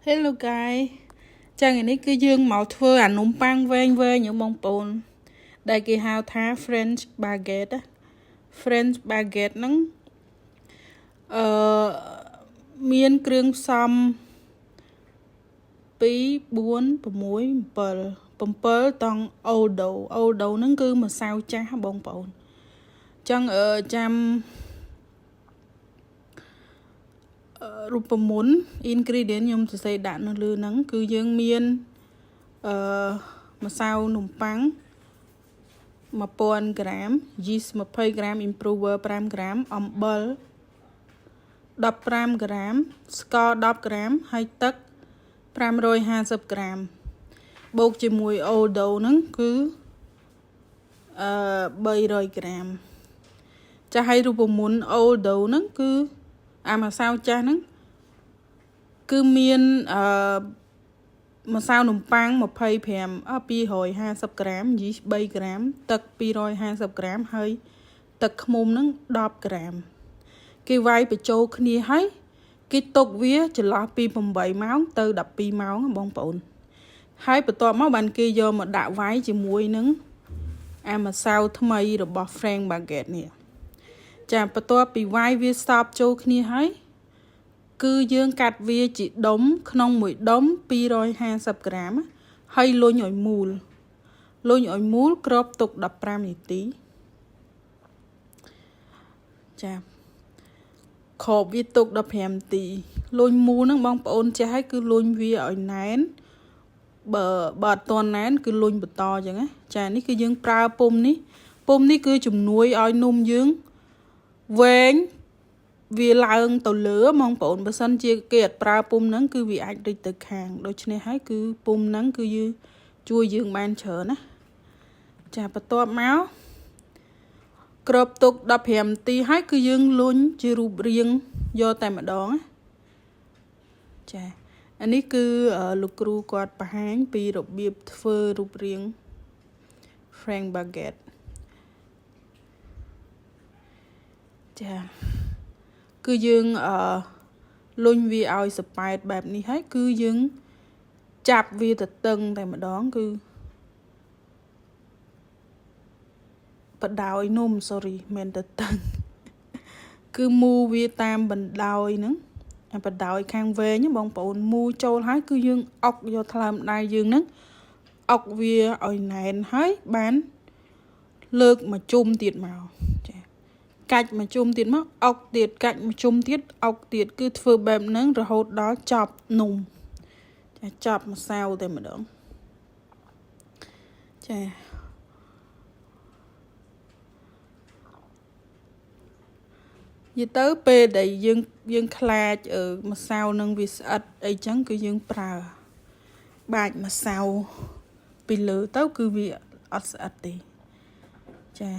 Hello guys ចឹងនេះគឺយើងមកធ្វើអានំប៉័ងវែងៗបងប្អូនដែលគេហៅថា French baguette French baguette ហ្នឹងមានគ្រឿងផ្សំ2 4 6 7តង់អូដូហ្នឹងគឺម្សៅចាស់បងប្អូនចឹងចាំរូបមន្ត ingredient ខ្ញុំសរសេរដាក់នៅលើហ្នឹងគឺយើងមានម្សៅនំប៉័ង1000 ក្រាម yeast 20 ក្រាម improver 5 ក្រាម អំបិល15 ក្រាម ស្ករ10 ក្រាម ហើយទឹក550 ក្រាម បូកជាមួយអូដូហ្នឹងគឺ300 ក្រាម ចាស់ហើយរូបមន្តអូដូហ្នឹងគឺអាម្សៅចាស់ហ្នឹងគឺមានម្សៅនំប៉័ង250 ក្រាម យីស3ក្រាម ទឹក250 ក្រាម ហើយទឹកឃ្មុំហ្នឹង10 ក្រាម គេវាយបញ្ចូលគ្នាហើយគេទុកវាចន្លោះពី8ម៉ោងទៅ12ម៉ោងបងប្អូនហើយបន្ទាប់មកបានគេយកមកដាក់វាយជាមួយនឹងអាម្សៅថ្មីរបស់ French baguette នេះចាបន្ទាប់ពីវាយវាសប់ចូលគ្នាហើយគឺយើងកាត់វាជាដុំក្នុងមួយដុំ250 ក្រាមហើយលុញឲ្យមូលគ្របទុក15នាទីចាគ្របវាទុក15នាទីលុញមូលហ្នឹងបងប្អូនចេះហើយគឺលុញវាឲ្យណែនបើអត់ទាន់ណែនគឺលុញបន្តអញ្ចឹងណាចានេះគឺយើងប្រើពុម្នេះគឺជំនួយឲ្យនំយើងវែងវាឡើងទៅលើបងប្អូនបើសិនជាគេអត់ប្រើពុម្ហ្នឹងគឺវាអាចរិចទៅខាងដូច្នេះហើយគឺពុម្ហ្នឹងគឺជួយយើងបានច្រើនណាចាបន្ទាប់មកគ្របទុក15នាទីហើយគឺយើងលុញជារូបរាងយកតែម្ដងណាចាអានេះគឺលោកគ្រូគាត់បង្ហាញពីរបៀបធ្វើរូបរាង French baguette ចាគឺយើងលុញវាឲ្យសប៉ែតបែបនេះហើយគឺយើងចាប់វាទៅតឹងតែម្ដងគឺបដោយនំ sorry មិនទៅតឹងគឺមូវាតាមបណ្ដោយហ្នឹងអាបណ្ដោយខាងវែងបងប្អូនមូចូលហើយគឺយើងអុកយកថ្លើមដៃយើងហ្នឹងអុកវាឲ្យណែនហើយបានលើកមកជុំទៀតមកចាកាច់មកជុំទៀតមកអុកទៀតកាច់មកជុំទៀតអុកទៀតគឺធ្វើបែបហ្នឹងរហូតដល់ចប់នំចាចប់ម្សៅតែម្ដងចានិយាយទៅពេលដែលយើងខ្លាចម្សៅនឹងវាស្អិតអីចឹងគឺយើងប្រើបាចម្សៅពីលើទៅគឺវាអត់ស្អិតទេចា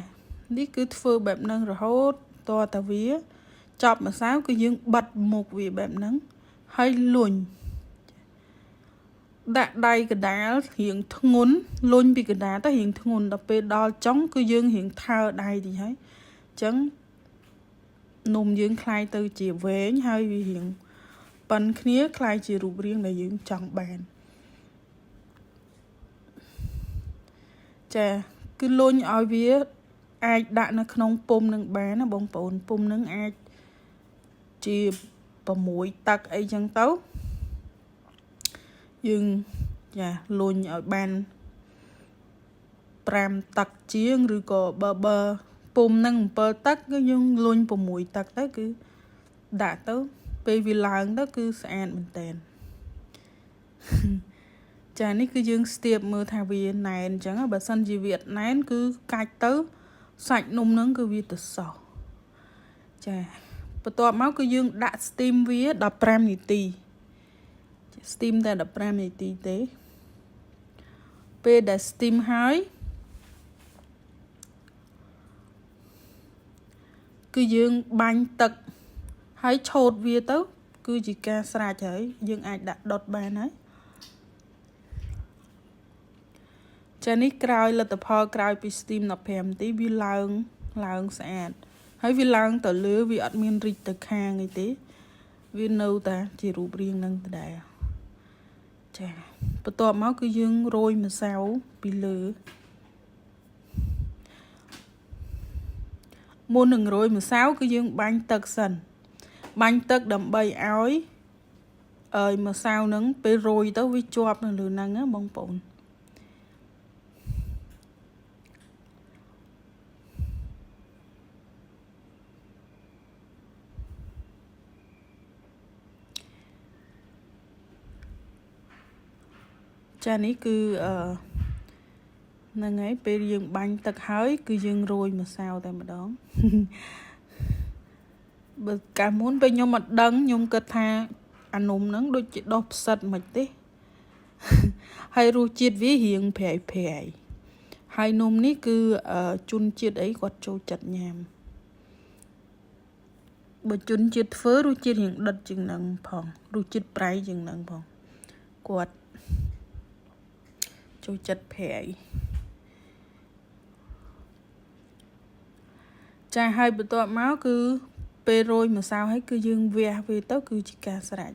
នេះគឺធ្វើបែបហ្នឹងរហូតតតែវាចប់ម្សៅគឺយើងបិទមុខវាបែបហ្នឹងហើយលុញដាក់ដៃកដាលរៀងធ្ងន់លុញពីកដាលទៅរៀងធ្ងន់ដល់ពេលដល់ចុងគឺយើងរៀងថើដៃតិចហើយអញ្ចឹងនំយើងคล้ายទៅជាវែងហើយវារៀងប៉ិនគ្នាคล้ายជារូបរាងដែលយើងចង់បានចាគឺលុញឲ្យវាអាចដាក់នៅក្នុងពុម្នឹងបានណាបងប្អូនពុម្នឹងអាចជា6ទឹកអីចឹងទៅយើងចាលុញឲ្យបាន5ទឹកជាងឬក៏បើពុម្នឹង7ទឹកគឺយើងលុញ6ទឹកទៅគឺដាក់ទៅពេលវាឡើងទៅគឺស្អាតមែនតើចានេះគឺយើងស្ទាបមើលថាវាណែនអញ្ចឹងបើសិនជាវាអត់ណែនគឺកាច់ទៅសាច់នំហ្នឹងគឺវាទៅសោះចាបន្ទាប់មកគឺយើងដាក់ steam វា15នាទី steam តែ15នាទីទេពេលដែល steam ហើយគឺយើងបាញ់ទឹកហើយឆូតវាទៅគឺជាការស្រេចហើយយើងអាចដាក់ដុតបានហើយចានេះក្រោយលទ្ធផលក្រោយពី steam 15នាទីវាឡើងស្អាតហើយវាឡើងទៅលើវាអត់មានរីកទៅខាងអីទេវានៅតែជារូបរាងនឹងដដែល ចាបន្ទាប់មកគឺយើងរោយម្សៅពីលើមុននឹងរោយម្សៅគឺយើងបាញ់ទឹកសិនបាញ់ទឹកដើម្បីឲ្យម្សៅហ្នឹងពេលរោយទៅវាជាប់នៅលើហ្នឹងណាបងប្អូនចានេះគឺហ្នឹងហើយពេលយើងបាញ់ទឹកហើយគឺយើងរោយម្សៅតែម្ដងបើកាលមុនពេលខ្ញុំអត់ដឹងខ្ញុំគិតថាអានំហ្នឹងដូចជាដុសផ្សិតមិនទេហើយរសជាតិវារៀងប្រៃប្រៃហើយនំនេះគឺជនជាតិអីគាត់ចូលចិត្តញ៉ាំបើជនជាតិធ្វើរសជាតិរៀងដិតជាងហ្នឹងផងរសជាតិប្រៃជាងហ្នឹងផងគាត់ចូលចិត្តប្រៃចាហើយបន្ទាប់មកគឺពេលរោយម្សៅហើយគឺយើងវះវាទៅគឺជាការស្រេច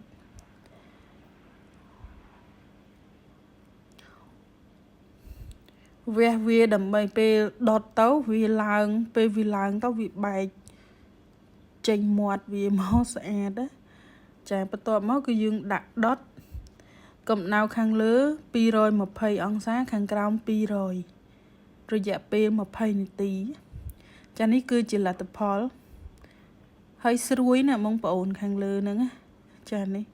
វះវាដើម្បីពេលដុតទៅវាឡើងពេលវាឡើងទៅវាបែកចេញមាត់វាមកស្អាតណាចាបន្ទាប់មកគឺយើងដាក់ដុតកម្ដៅខាងលើ220អង្សាខាងក្រោម200រយៈពេល20នាទីចានេះគឺជាលទ្ធផលហើយស្រួយណាបងប្អូនខាងលើហ្នឹងចានេះ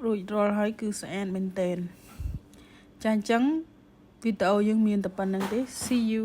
រួចរាល់ហើយគឺស្អាតមែនទែនចាអញ្ចឹងវីដេអូយើងមានតែប៉ុណ្្នឹងទេ See you